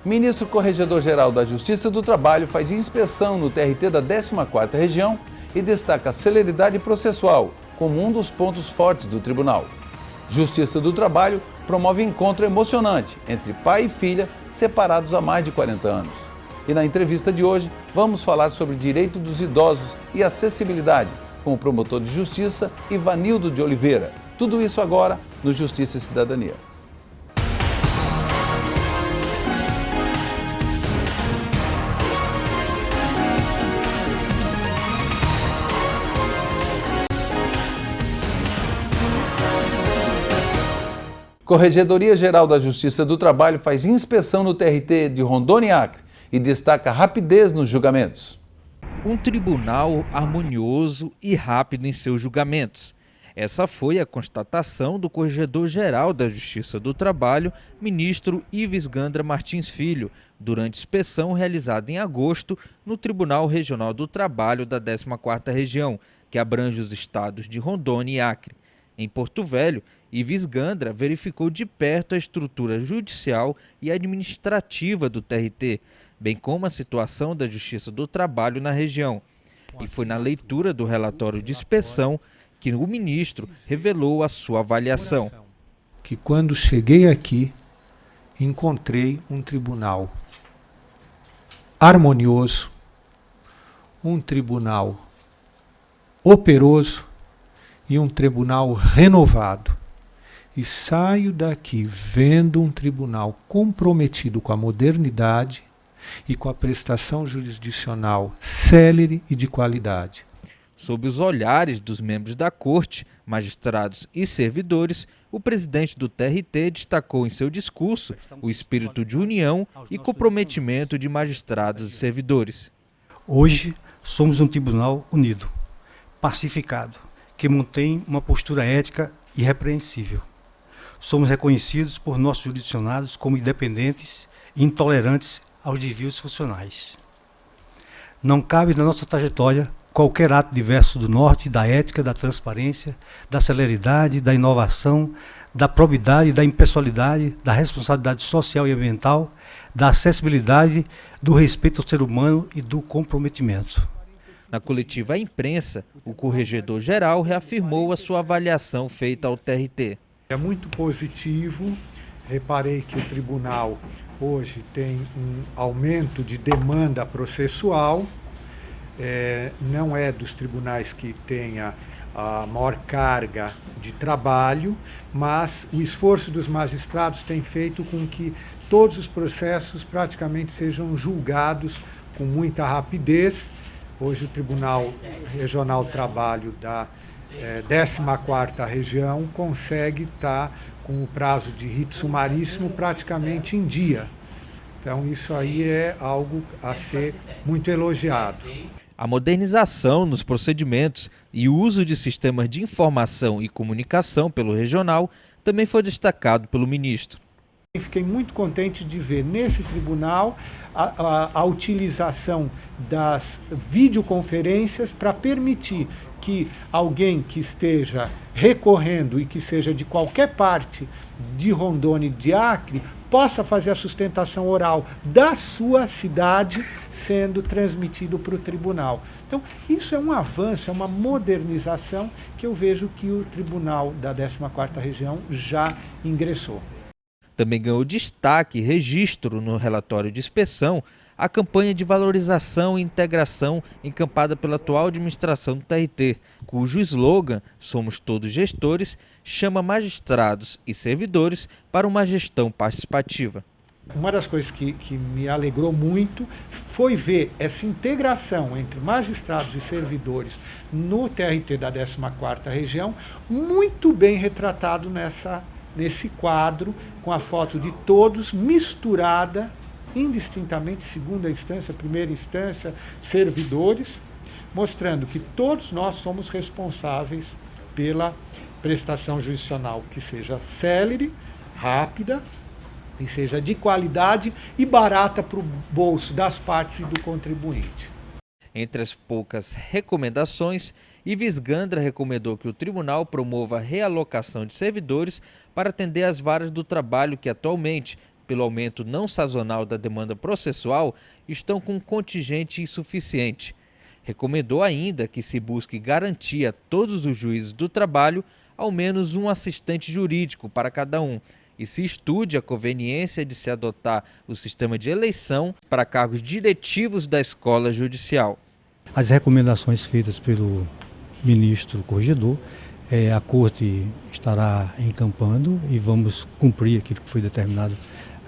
Ministro Corregedor-Geral da Justiça do Trabalho faz inspeção no TRT da 14ª Região e destaca a celeridade processual como um dos pontos fortes do tribunal. Justiça do Trabalho promove encontro emocionante entre pai e filha separados há mais de 40 anos. E na entrevista de hoje, vamos falar sobre direito dos idosos e acessibilidade com o promotor de justiça Ivanildo de Oliveira. Tudo isso agora no Justiça e Cidadania. Corregedoria-Geral da Justiça do Trabalho faz inspeção no TRT de Rondônia e Acre e destaca rapidez nos julgamentos. Um tribunal harmonioso e rápido em seus julgamentos. Essa foi a constatação do Corregedor-Geral da Justiça do Trabalho, ministro Ives Gandra Martins Filho, durante inspeção realizada em agosto no Tribunal Regional do Trabalho da 14ª Região, que abrange os estados de Rondônia e Acre. Em Porto Velho, Ives Gandra verificou de perto a estrutura judicial e administrativa do TRT, bem como a situação da Justiça do Trabalho na região. E foi na leitura do relatório de inspeção que o ministro revelou a sua avaliação. Que quando cheguei aqui, encontrei um tribunal harmonioso, um tribunal operoso e um tribunal renovado. E saio daqui vendo um tribunal comprometido com a modernidade e com a prestação jurisdicional célere e de qualidade. Sob os olhares dos membros da Corte, magistrados e servidores, o presidente do TRT destacou em seu discurso o espírito de união e comprometimento de magistrados e servidores. Hoje somos um tribunal unido, pacificado, que mantém uma postura ética irrepreensível. Somos reconhecidos por nossos jurisdicionados como independentes e intolerantes aos desvios funcionais. Não cabe na nossa trajetória qualquer ato diverso do norte, da ética, da transparência, da celeridade, da inovação, da probidade, da impessoalidade, da responsabilidade social e ambiental, da acessibilidade, do respeito ao ser humano e do comprometimento. Na coletiva à imprensa, o Corregedor-Geral reafirmou a sua avaliação feita ao TRT. É muito positivo. Reparei que o tribunal hoje tem um aumento de demanda processual. Não é dos tribunais que tenha a maior carga de trabalho, mas o esforço dos magistrados tem feito com que todos os processos praticamente sejam julgados com muita rapidez. Hoje o Tribunal Regional do Trabalho da 14ª Região consegue estar com o prazo de rito sumaríssimo praticamente em dia. Então isso aí é algo a ser muito elogiado. A modernização nos procedimentos e o uso de sistemas de informação e comunicação pelo regional também foi destacado pelo ministro. Fiquei muito contente de ver nesse tribunal a utilização das videoconferências para permitir que alguém que esteja recorrendo e que seja de qualquer parte de Rondônia e de Acre possa fazer a sustentação oral da sua cidade sendo transmitido para o tribunal. Então, isso é um avanço, é uma modernização que eu vejo que o Tribunal da 14ª Região já ingressou. Também ganhou destaque e registro no relatório de inspeção a campanha de valorização e integração encampada pela atual administração do TRT, cujo slogan "Somos todos gestores" chama magistrados e servidores para uma gestão participativa. Uma das coisas que me alegrou muito foi ver essa integração entre magistrados e servidores no TRT da 14ª Região muito bem retratado nesse quadro, com a foto de todos misturada indistintamente, segunda instância, primeira instância, servidores, mostrando que todos nós somos responsáveis pela prestação jurisdicional que seja célere, rápida e seja de qualidade e barata para o bolso das partes e do contribuinte. Entre as poucas recomendações, Ives Gandra recomendou que o tribunal promova a realocação de servidores para atender às varas do trabalho que atualmente, pelo aumento não sazonal da demanda processual, estão com um contingente insuficiente. Recomendou ainda que se busque garantir a todos os juízes do trabalho ao menos um assistente jurídico para cada um e se estude a conveniência de se adotar o sistema de eleição para cargos diretivos da escola judicial. As recomendações feitas pelo ministro corregedor, a Corte estará encampando e vamos cumprir aquilo que foi determinado,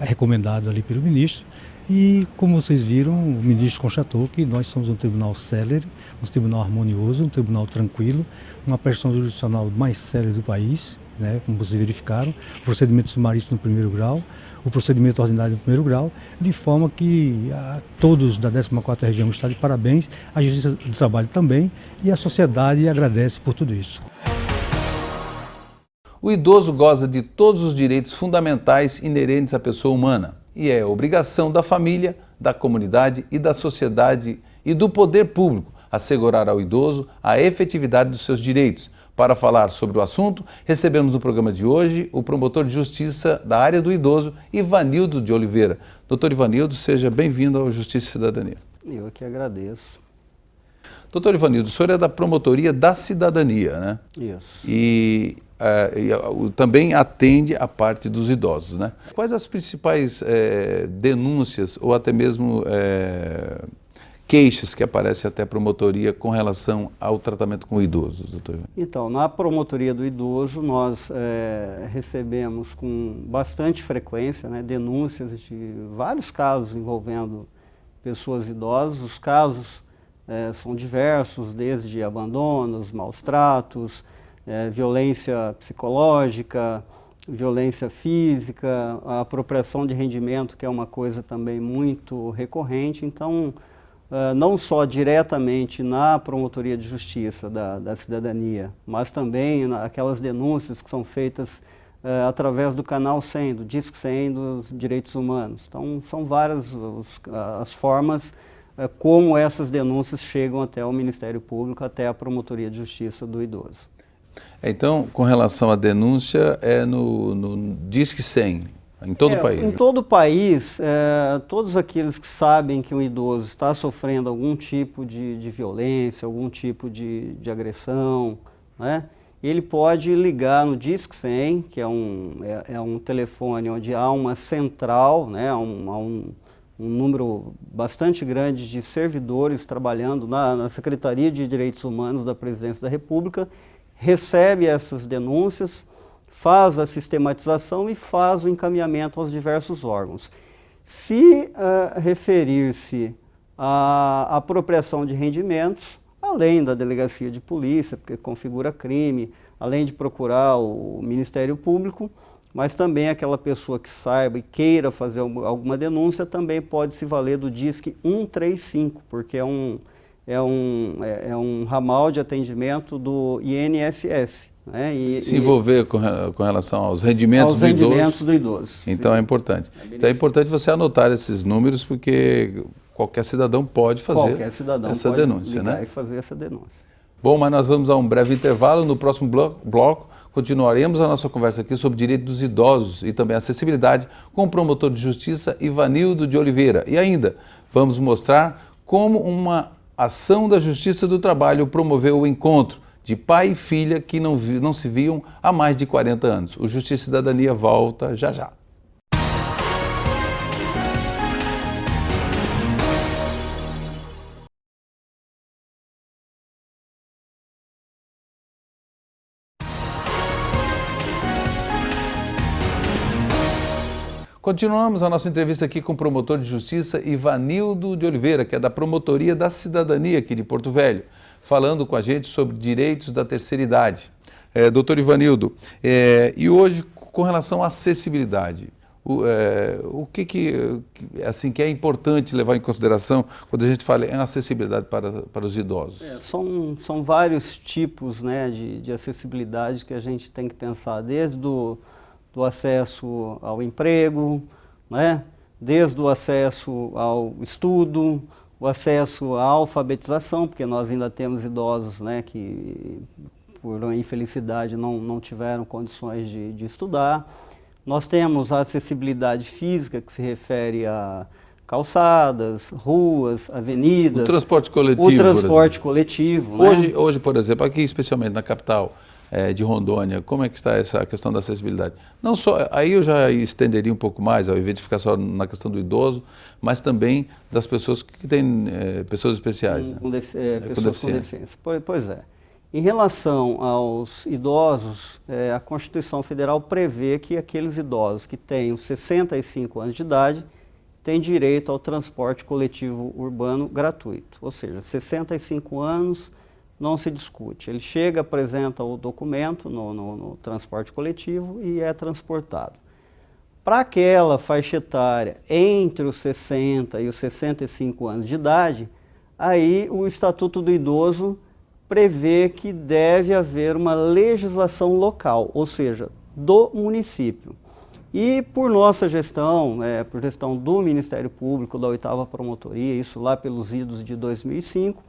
recomendado ali pelo ministro. E, como vocês viram, o ministro constatou que nós somos um tribunal célere, um tribunal harmonioso, um tribunal tranquilo, uma prestação jurisdicional mais célere do país, né, como vocês verificaram, o procedimento sumaríssimo no primeiro grau, o procedimento ordinário no primeiro grau, de forma que todos da 14ª região estão de parabéns, a Justiça do Trabalho também, e a sociedade agradece por tudo isso. O idoso goza de todos os direitos fundamentais inerentes à pessoa humana e é obrigação da família, da comunidade e da sociedade e do poder público assegurar ao idoso a efetividade dos seus direitos. Para falar sobre o assunto, recebemos no programa de hoje o promotor de justiça da área do idoso, Ivanildo de Oliveira. Doutor Ivanildo, seja bem-vindo ao Justiça e Cidadania. Eu que agradeço. Doutor Ivanildo, o senhor é da Promotoria da Cidadania, né? Isso. E também atende a parte dos idosos, né? Quais as principais denúncias ou até mesmo queixas que aparecem até a promotoria com relação ao tratamento com o idoso, doutor? Então, na Promotoria do Idoso, nós recebemos com bastante frequência, né, denúncias de vários casos envolvendo pessoas idosas. Os casos são diversos, desde abandonos, maus tratos, violência psicológica, violência física, a apropriação de rendimento, que é uma coisa também muito recorrente. Então, não só diretamente na Promotoria de Justiça da Cidadania, mas também aquelas denúncias que são feitas através do canal 100, do Disque 100 dos Direitos Humanos. Então, são várias as formas como essas denúncias chegam até o Ministério Público, até a Promotoria de Justiça do Idoso. Então, com relação à denúncia, é no Disque 100, em todo o país? Em todo o país, todos aqueles que sabem que um idoso está sofrendo algum tipo de violência, algum tipo de agressão, né, ele pode ligar no Disque 100, que é um telefone onde há uma central, né, há um número bastante grande de servidores trabalhando na Secretaria de Direitos Humanos da Presidência da República, recebe essas denúncias, faz a sistematização e faz o encaminhamento aos diversos órgãos. Se referir-se à apropriação de rendimentos, além da delegacia de polícia, porque configura crime, além de procurar o Ministério Público, mas também aquela pessoa que saiba e queira fazer alguma denúncia também pode se valer do Disque 135, porque é um ramal de atendimento do INSS. Né? Se envolver com relação aos rendimentos do idoso. Então sim. É importante. Então é importante você anotar esses números, porque qualquer cidadão pode fazer essa denúncia, né? E fazer essa denúncia. Bom, mas nós vamos a um breve intervalo. No próximo bloco, continuaremos a nossa conversa aqui sobre direito dos idosos e também acessibilidade com o promotor de justiça Ivanildo de Oliveira. E ainda, vamos mostrar como uma ação da Justiça do Trabalho promoveu o encontro de pai e filha que não se viam há mais de 40 anos. O Justiça e Cidadania volta já já. Continuamos a nossa entrevista aqui com o promotor de justiça Ivanildo de Oliveira, que é da Promotoria da Cidadania aqui de Porto Velho, falando com a gente sobre direitos da terceira idade. Doutor Ivanildo, e hoje com relação à acessibilidade, o que é importante levar em consideração quando a gente fala em acessibilidade para os idosos? São vários tipos, né, de acessibilidade que a gente tem que pensar, desde do acesso ao emprego, né? Desde o acesso ao estudo, o acesso à alfabetização, porque nós ainda temos idosos, né, que por infelicidade não tiveram condições de estudar, Nós temos a acessibilidade física, que se refere a calçadas, ruas, avenidas. O transporte coletivo. O transporte coletivo. Hoje, por exemplo, aqui especialmente na capital de Rondônia, como é que está essa questão da acessibilidade? Não só, aí eu já estenderia um pouco mais, ao invés de ficar só na questão do idoso, mas também das pessoas que têm pessoas especiais. Pessoas com deficiência. Pois é. Em relação aos idosos, a Constituição Federal prevê que aqueles idosos que tenham 65 anos de idade têm direito ao transporte coletivo urbano gratuito. Ou seja, 65 anos não se discute. Ele chega, apresenta o documento no transporte coletivo e é transportado. Para aquela faixa etária entre os 60 e os 65 anos de idade, aí o Estatuto do Idoso prevê que deve haver uma legislação local, ou seja, do município. E por nossa gestão, por gestão do Ministério Público, da 8ª Promotoria, isso lá pelos idos de 2005,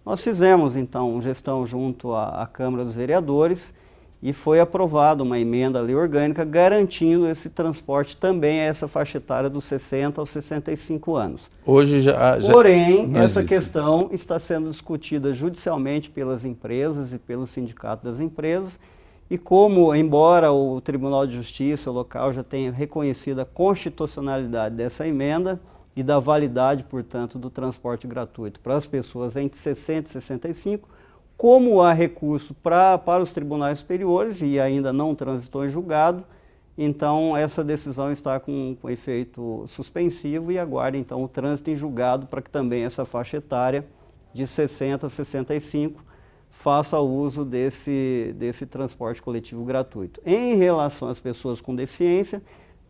nós fizemos então gestão junto à Câmara dos Vereadores e foi aprovada uma emenda à lei orgânica garantindo esse transporte também a essa faixa etária dos 60 aos 65 anos. Hoje Porém, essa questão está sendo discutida judicialmente pelas empresas e pelo sindicato das empresas. E como, embora o Tribunal de Justiça local já tenha reconhecido a constitucionalidade dessa emenda e da validade, portanto, do transporte gratuito para as pessoas entre 60 e 65, como há recurso para os tribunais superiores e ainda não transitou em julgado, então essa decisão está com efeito suspensivo e aguarda então o trânsito em julgado para que também essa faixa etária de 60 a 65 faça uso desse transporte coletivo gratuito. Em relação às pessoas com deficiência,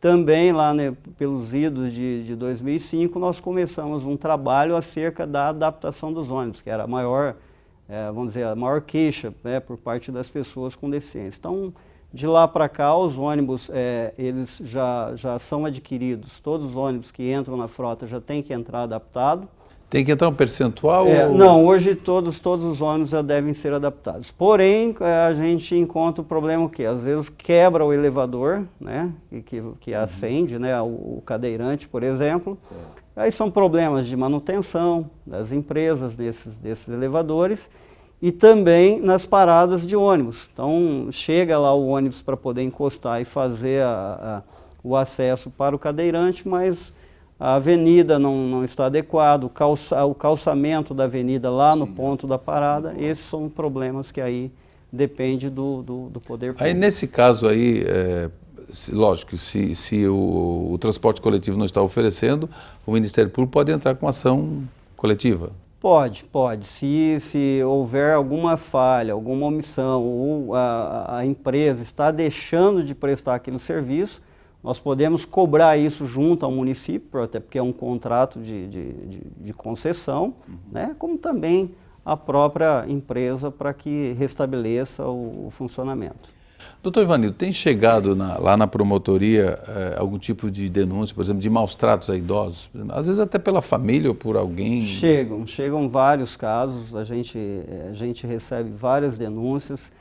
também lá pelos idos de 2005, nós começamos um trabalho acerca da adaptação dos ônibus, que era a maior, vamos dizer, a maior queixa por parte das pessoas com deficiência. Então, de lá para cá, os ônibus, eles já são adquiridos, todos os ônibus que entram na frota já têm que entrar adaptado. Tem que entrar um percentual? Não, hoje todos os ônibus já devem ser adaptados. Porém, a gente encontra o problema o quê? Às vezes quebra o elevador, né, que acende, né, o cadeirante, por exemplo. Certo. Aí são problemas de manutenção das empresas desses elevadores e também nas paradas de ônibus. Então, chega lá o ônibus para poder encostar e fazer o acesso para o cadeirante, mas a avenida não está adequada, o calçamento da avenida lá no ponto da parada, esses são problemas que aí depende do poder público. Aí nesse caso aí, lógico, se o transporte coletivo não está oferecendo, o Ministério Público pode entrar com ação coletiva? Pode. Se houver alguma falha, alguma omissão, ou a empresa está deixando de prestar aquele serviço, nós podemos cobrar isso junto ao município, até porque é um contrato de concessão, né, como também a própria empresa para que restabeleça o funcionamento. Doutor Ivanildo, tem chegado lá na promotoria algum tipo de denúncia, por exemplo, de maus tratos a idosos? Às vezes até pela família ou por alguém? Chegam vários casos, a gente recebe várias denúncias.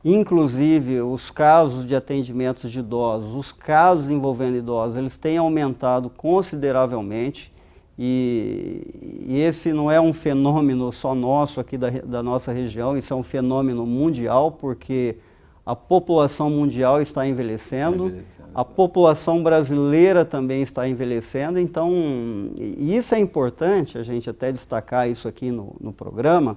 Inclusive, os casos de atendimentos de idosos, os casos envolvendo idosos, eles têm aumentado consideravelmente e esse não é um fenômeno só nosso aqui da nossa região, isso é um fenômeno mundial, porque a população mundial está envelhecendo, a população brasileira também está envelhecendo, então, e isso é importante, a gente até destacar isso aqui no programa,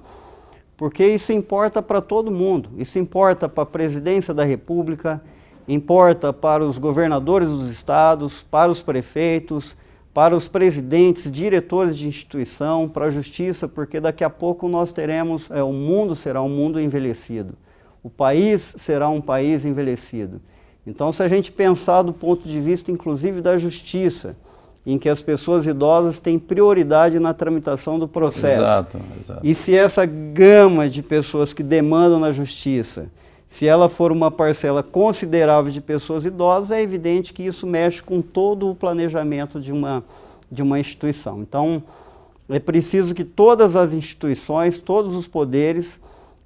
porque isso importa para todo mundo, isso importa para a presidência da República, importa para os governadores dos estados, para os prefeitos, para os presidentes, diretores de instituição, para a justiça, porque daqui a pouco nós teremos, o mundo será um mundo envelhecido, o país será um país envelhecido. Então, se a gente pensar do ponto de vista, inclusive, da justiça, em que as pessoas idosas têm prioridade na tramitação do processo. Exato. E se essa gama de pessoas que demandam na justiça, se ela for uma parcela considerável de pessoas idosas, é evidente que isso mexe com todo o planejamento de uma instituição. Então, é preciso que todas as instituições, todos os poderes,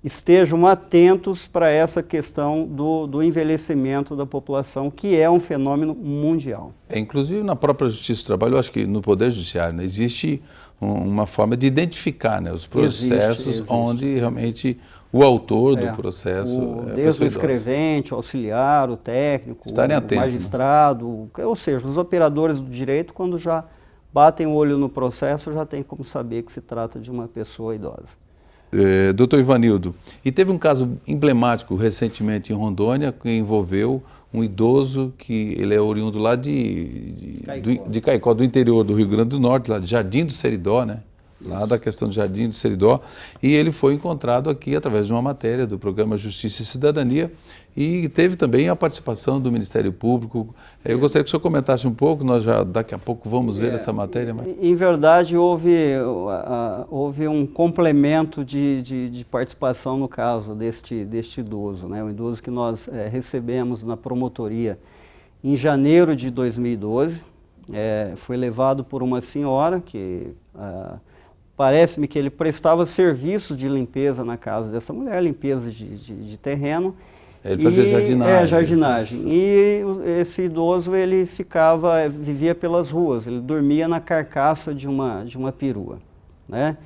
estejam atentos para essa questão do envelhecimento da população, que é um fenômeno mundial. Inclusive na própria Justiça do Trabalho, eu acho que no Poder Judiciário, né, existe uma forma de identificar, né, os processos existe. Onde realmente o autor do processo desde o escrevente, o auxiliar, o técnico, o magistrado, né? Ou seja, os operadores do direito, quando já batem o olho no processo, já tem como saber que se trata de uma pessoa idosa. Doutor Ivanildo, e teve um caso emblemático recentemente em Rondônia que envolveu um idoso que ele é oriundo lá de Caicó, do interior do Rio Grande do Norte, lá de Jardim do Seridó, né? Lá da questão do Jardim do Seridó, e ele foi encontrado aqui através de uma matéria do programa Justiça e Cidadania, e teve também a participação do Ministério Público. Eu gostaria que o senhor comentasse um pouco, nós já daqui a pouco vamos ver essa matéria. Mas... Em verdade, houve um complemento de participação no caso deste idoso, né? Um idoso que nós recebemos na promotoria em janeiro de 2012, foi levado por uma senhora que... Parece-me que ele prestava serviços de limpeza na casa dessa mulher, limpeza de terreno. Ele fazia jardinagem. Jardinagem. E esse idoso, ele vivia pelas ruas, ele dormia na carcaça de uma perua, né?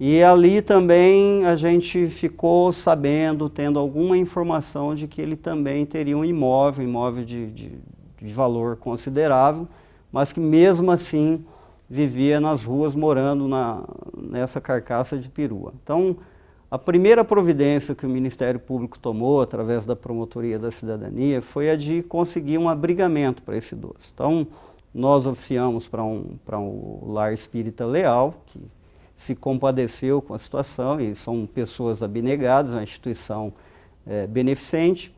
E ali também a gente ficou sabendo, tendo alguma informação de que ele também teria um imóvel de valor considerável, mas que mesmo assim vivia nas ruas, morando nessa carcaça de perua. Então, a primeira providência que o Ministério Público tomou, através da Promotoria da Cidadania, foi a de conseguir um abrigamento para esse idoso. Então, nós oficiamos para um lar espírita Leal, que se compadeceu com a situação, e são pessoas abnegadas, uma instituição beneficente,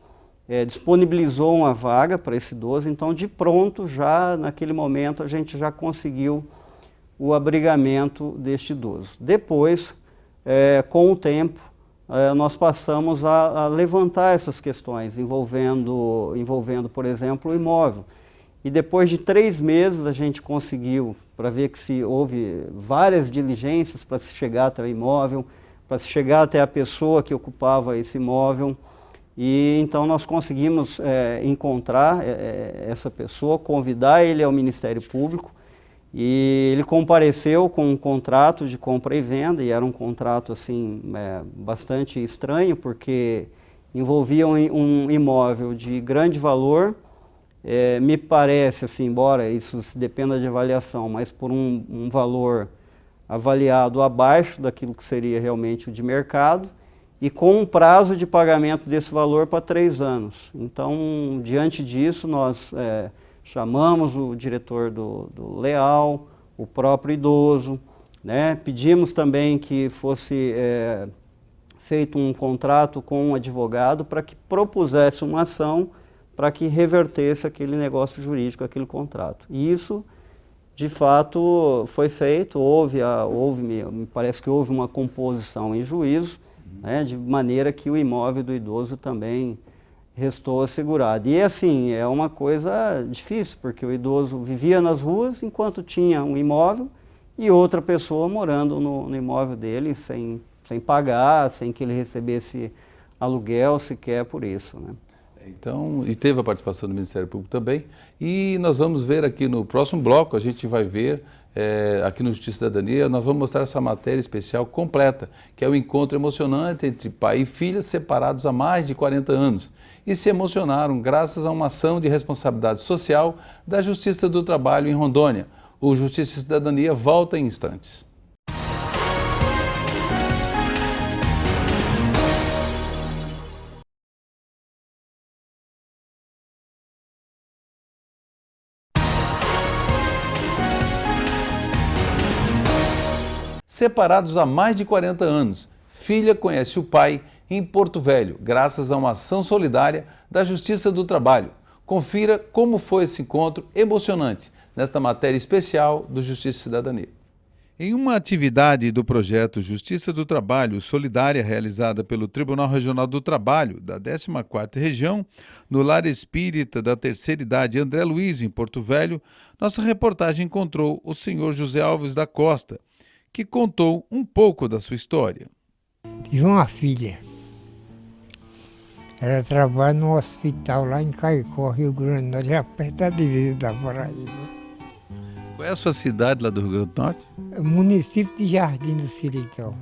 disponibilizou uma vaga para esse idoso. Então, de pronto, já naquele momento, a gente já conseguiu o abrigamento deste idoso. Depois, com o tempo, nós passamos a levantar essas questões, envolvendo, por exemplo, o imóvel. E depois de 3 meses, a gente conseguiu, para ver que houve várias diligências para se chegar até o imóvel, para se chegar até a pessoa que ocupava esse imóvel. E então nós conseguimos encontrar essa pessoa, convidar ele ao Ministério Público, e ele compareceu com um contrato de compra e venda, e era um contrato assim, bastante estranho, porque envolvia um imóvel de grande valor, me parece, assim, embora isso dependa de avaliação, mas por um valor avaliado abaixo daquilo que seria realmente o de mercado, e com um prazo de pagamento desse valor para 3 anos. Então, diante disso, nós chamamos o diretor do Leal, o próprio idoso, né? Pedimos também que fosse feito um contrato com um advogado para que propusesse uma ação para que revertesse aquele negócio jurídico, aquele contrato. E isso, de fato, foi feito, me parece que houve uma composição em juízo, né, de maneira que o imóvel do idoso também restou assegurado. E assim, é uma coisa difícil, porque o idoso vivia nas ruas enquanto tinha um imóvel e outra pessoa morando no imóvel dele sem pagar, sem que ele recebesse aluguel sequer por isso, né? Então, e teve a participação do Ministério Público também, e nós vamos ver aqui no próximo bloco, a gente vai ver aqui no Justiça e Cidadania, nós vamos mostrar essa matéria especial completa, que é o encontro emocionante entre pai e filha separados há mais de 40 anos e se emocionaram graças a uma ação de responsabilidade social da Justiça do Trabalho em Rondônia. O Justiça e Cidadania volta em instantes. Separados há mais de 40 anos, filha conhece o pai em Porto Velho, graças a uma ação solidária da Justiça do Trabalho. Confira como foi esse encontro emocionante nesta matéria especial do Justiça e Cidadania. Em uma atividade do projeto Justiça do Trabalho Solidária realizada pelo Tribunal Regional do Trabalho da 14ª Região, no Lar Espírita da Terceira Idade André Luiz, em Porto Velho, nossa reportagem encontrou o senhor José Alves da Costa, que contou um pouco da sua história. Tive uma filha, Ela trabalha no hospital lá em Caicó, Rio Grande do Norte, já perto da divisa da Paraíba. Qual é a sua cidade lá do Rio Grande do Norte? Município de Jardim do Seridó.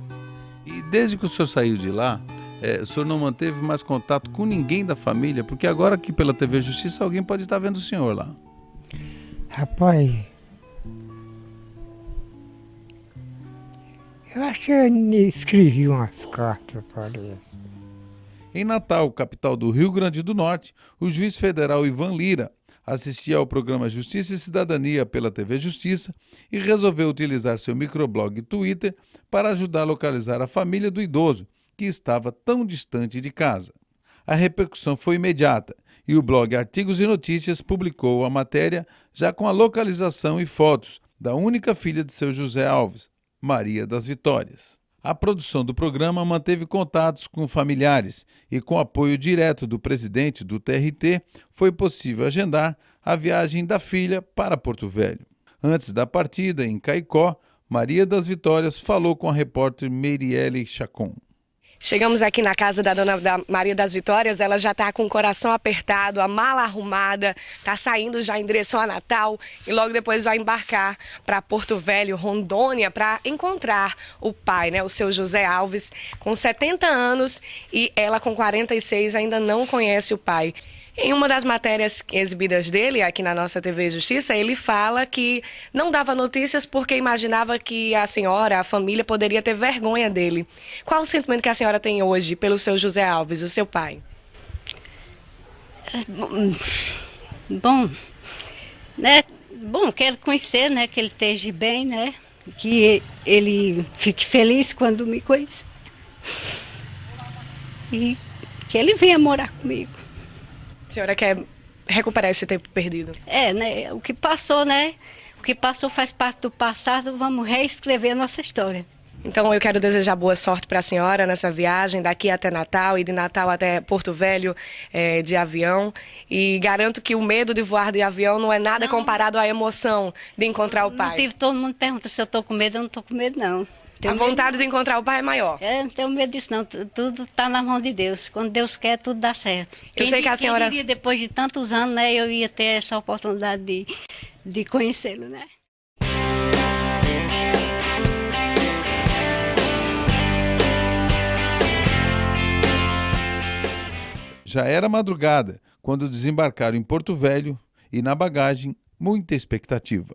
E desde que o senhor saiu de lá, o senhor não manteve mais contato com ninguém da família? Porque agora aqui pela TV Justiça alguém pode estar vendo o senhor lá. Rapaz, eu acho que eu escrevi umas cartas para ele. Em Natal, capital do Rio Grande do Norte, o juiz federal Ivan Lira assistia ao programa Justiça e Cidadania pela TV Justiça e resolveu utilizar seu microblog Twitter para ajudar a localizar a família do idoso, que estava tão distante de casa. A repercussão foi imediata e o blog Artigos e Notícias publicou a matéria já com a localização e fotos da única filha de seu José Alves, Maria das Vitórias. A produção do programa manteve contatos com familiares e, com apoio direto do presidente do TRT, foi possível agendar a viagem da filha para Porto Velho. Antes da partida, em Caicó, Maria das Vitórias falou com a repórter Meirielle Chacon. Chegamos aqui na casa da dona Maria das Vitórias, ela já está com o coração apertado, a mala arrumada, está saindo já em direção a Natal e logo depois vai embarcar para Porto Velho, Rondônia, para encontrar o pai, né, o seu José Alves, com 70 anos e ela com 46 ainda não conhece o pai. Em uma das matérias exibidas dele, aqui na nossa TV Justiça, ele fala que não dava notícias porque imaginava que a senhora, a família, poderia ter vergonha dele. Qual o sentimento que a senhora tem hoje pelo seu José Alves, o seu pai? Bom, né? Bom, quero conhecer, né? Que ele esteja bem, né? Que ele fique feliz quando me conhece. E que ele venha morar comigo. A senhora quer recuperar esse tempo perdido? É, né? O que passou, né? O que passou faz parte do passado, vamos reescrever a nossa história. Então eu quero desejar boa sorte para a senhora nessa viagem daqui até Natal e de Natal até Porto Velho de avião. E garanto que o medo de voar de avião não é nada comparado à emoção de encontrar o pai. Todo mundo pergunta se eu estou com medo, eu não estou com medo, não. A vontade de encontrar o pai é maior. Eu não tenho medo disso, não. Tudo está na mão de Deus. Quando Deus quer, tudo dá certo. Eu sei que a senhora... Quem diria, depois de tantos anos, né, eu ia ter essa oportunidade de conhecê-lo, né? Já era madrugada quando desembarcaram em Porto Velho e, na bagagem, muita expectativa.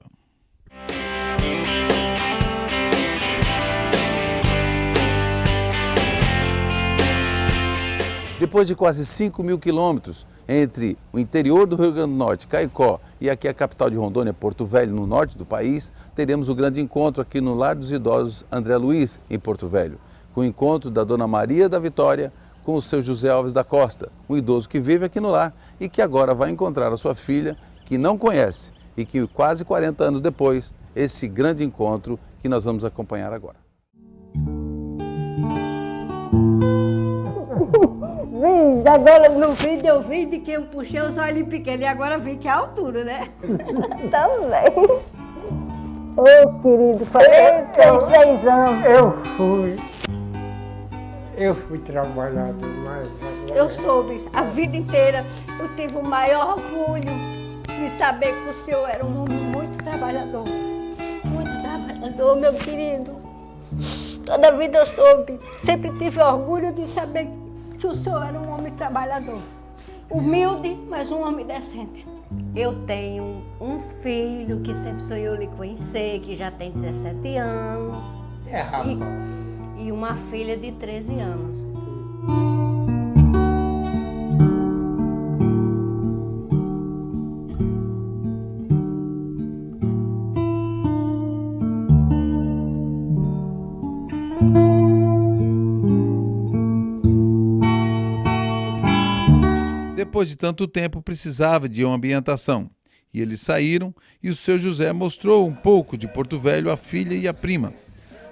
Depois de quase 5.000 quilômetros entre o interior do Rio Grande do Norte, Caicó, e aqui a capital de Rondônia, Porto Velho, no norte do país, teremos o grande encontro aqui no Lar dos Idosos André Luiz, em Porto Velho, com o encontro da dona Maria da Vitória com o seu José Alves da Costa, um idoso que vive aqui no lar e que agora vai encontrar a sua filha, que não conhece, e que quase 40 anos depois, esse grande encontro que nós vamos acompanhar agora. Agora no vídeo eu vi de que eu puxei os olhos pequenos e agora vi que é a altura, né? Também. Ô, querido, 46 anos. Eu fui trabalhar demais. Eu soube, a vida inteira eu tive o maior orgulho de saber que o senhor era um homem muito trabalhador. Muito trabalhador, meu querido. Toda a vida eu soube, sempre tive orgulho de saber que o senhor era um homem trabalhador. Humilde, mas um homem decente. Eu tenho um filho que sempre sonhou lhe conhecer, que já tem 17 anos. É, rapaz. E uma filha de 13 anos. Depois de tanto tempo, precisava de uma ambientação. E eles saíram e o seu José mostrou um pouco de Porto Velho à filha e à prima.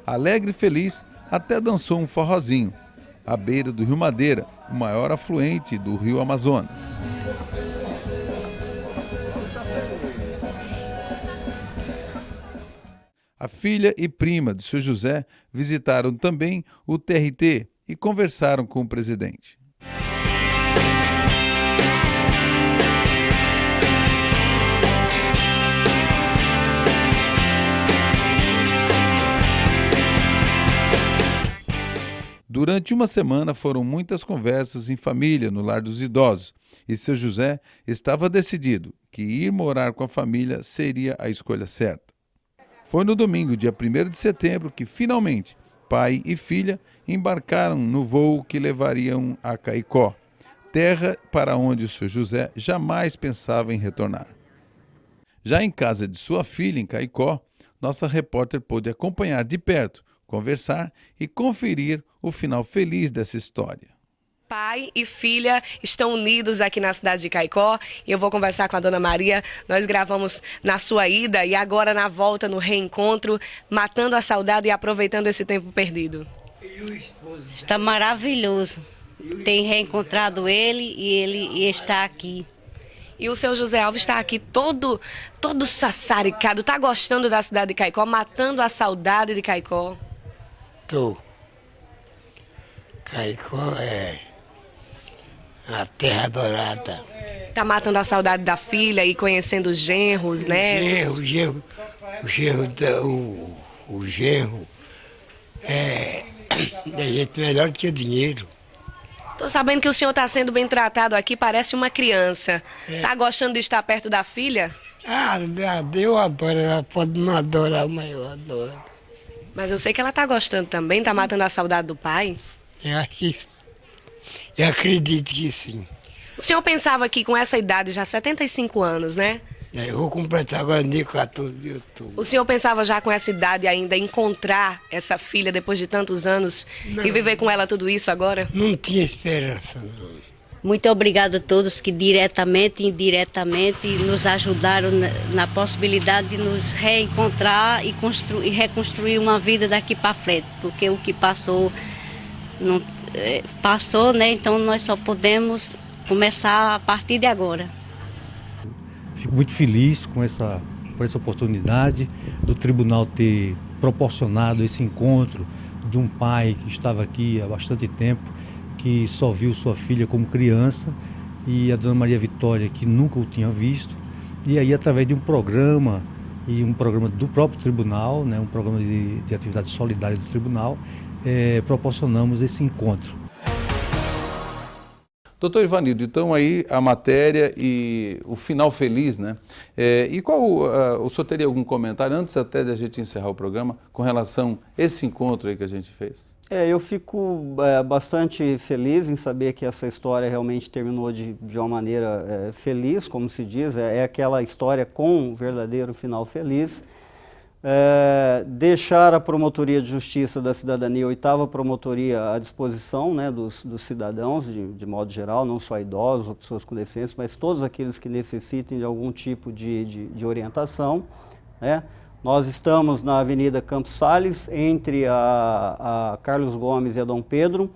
Alegre e feliz, até dançou um forrozinho, à beira do Rio Madeira, o maior afluente do Rio Amazonas. A filha e prima de seu José visitaram também o TRT e conversaram com o presidente. Durante uma semana foram muitas conversas em família no lar dos idosos e seu José estava decidido que ir morar com a família seria a escolha certa. Foi no domingo, dia 1º de setembro, que finalmente pai e filha embarcaram no voo que levariam a Caicó, terra para onde o seu José jamais pensava em retornar. Já em casa de sua filha, em Caicó, nossa repórter pôde acompanhar de perto, conversar e conferir o final feliz dessa história. Pai e filha estão unidos aqui na cidade de Caicó e eu vou conversar com a dona Maria. Nós gravamos na sua ida e agora na volta, no reencontro, matando a saudade e aproveitando esse tempo perdido. Está maravilhoso. Tem reencontrado ele e ele está aqui. E o seu José Alves está aqui todo sassaricado. Está gostando da cidade de Caicó, matando a saudade de Caicó? Tô. Caicó é a terra dourada. Tá matando a saudade da filha e conhecendo os genros, né? O genro é da gente melhor que o dinheiro. Tô sabendo que o senhor está sendo bem tratado aqui, parece uma criança. Tá gostando de estar perto da filha? Eu adoro, ela pode não adorar, mas eu adoro. Mas eu sei que ela tá gostando também, tá matando a saudade do pai? Eu acredito que sim. O senhor pensava que com essa idade, já 75 anos, né? Eu vou completar agora dia 14 de outubro. O senhor pensava já com essa idade ainda encontrar essa filha depois de tantos anos e viver com ela tudo isso agora? Não tinha esperança, não. Muito obrigado a todos que diretamente e indiretamente nos ajudaram na possibilidade de nos reencontrar e reconstruir uma vida daqui para frente, porque o que passou, não passou, né? Então nós só podemos começar a partir de agora. Fico muito feliz por essa oportunidade do tribunal ter proporcionado esse encontro de um pai que estava aqui há bastante tempo, que só viu sua filha como criança, e a dona Maria Vitória, que nunca o tinha visto. E aí, através de um programa do próprio tribunal, né, um programa de atividade solidária do tribunal, proporcionamos esse encontro. Doutor Ivanildo, então aí a matéria e o final feliz, né? E qual, o senhor teria algum comentário, antes até de a gente encerrar o programa, com relação a esse encontro aí que a gente fez? Eu fico bastante feliz em saber que essa história realmente terminou de uma maneira feliz, como se diz, é aquela história com um verdadeiro final feliz. Deixar a Promotoria de Justiça da Cidadania, a 8ª Promotoria, à disposição, né, dos cidadãos, de modo geral, não só idosos ou pessoas com deficiência, mas todos aqueles que necessitem de algum tipo de orientação, né. Nós estamos na Avenida Campos Sales, entre a Carlos Gomes e a Dom Pedro,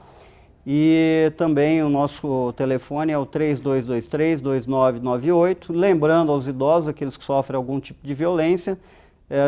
e também o nosso telefone é o 3223-2998, lembrando aos idosos, aqueles que sofrem algum tipo de violência,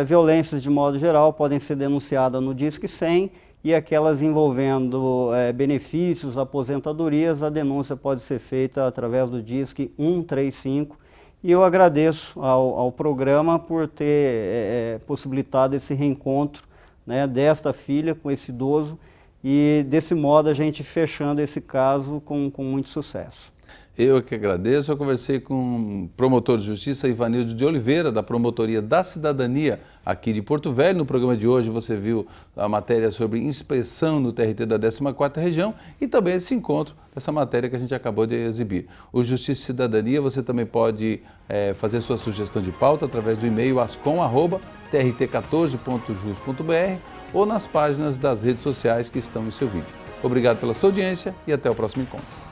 violências de modo geral podem ser denunciadas no Disque 100 e aquelas envolvendo benefícios, aposentadorias, a denúncia pode ser feita através do Disque 135. E eu agradeço ao programa por ter possibilitado esse reencontro, né, desta filha com esse idoso e desse modo a gente fechando esse caso com muito sucesso. Eu que agradeço. Eu conversei com o promotor de justiça Ivanildo de Oliveira, da Promotoria da Cidadania aqui de Porto Velho. No programa de hoje você viu a matéria sobre inspeção no TRT da 14ª Região e também esse encontro, essa matéria que a gente acabou de exibir. O Justiça e Cidadania, você também pode fazer sua sugestão de pauta através do e-mail ascom@trt14.jus.br ou nas páginas das redes sociais que estão no seu vídeo. Obrigado pela sua audiência e até o próximo encontro.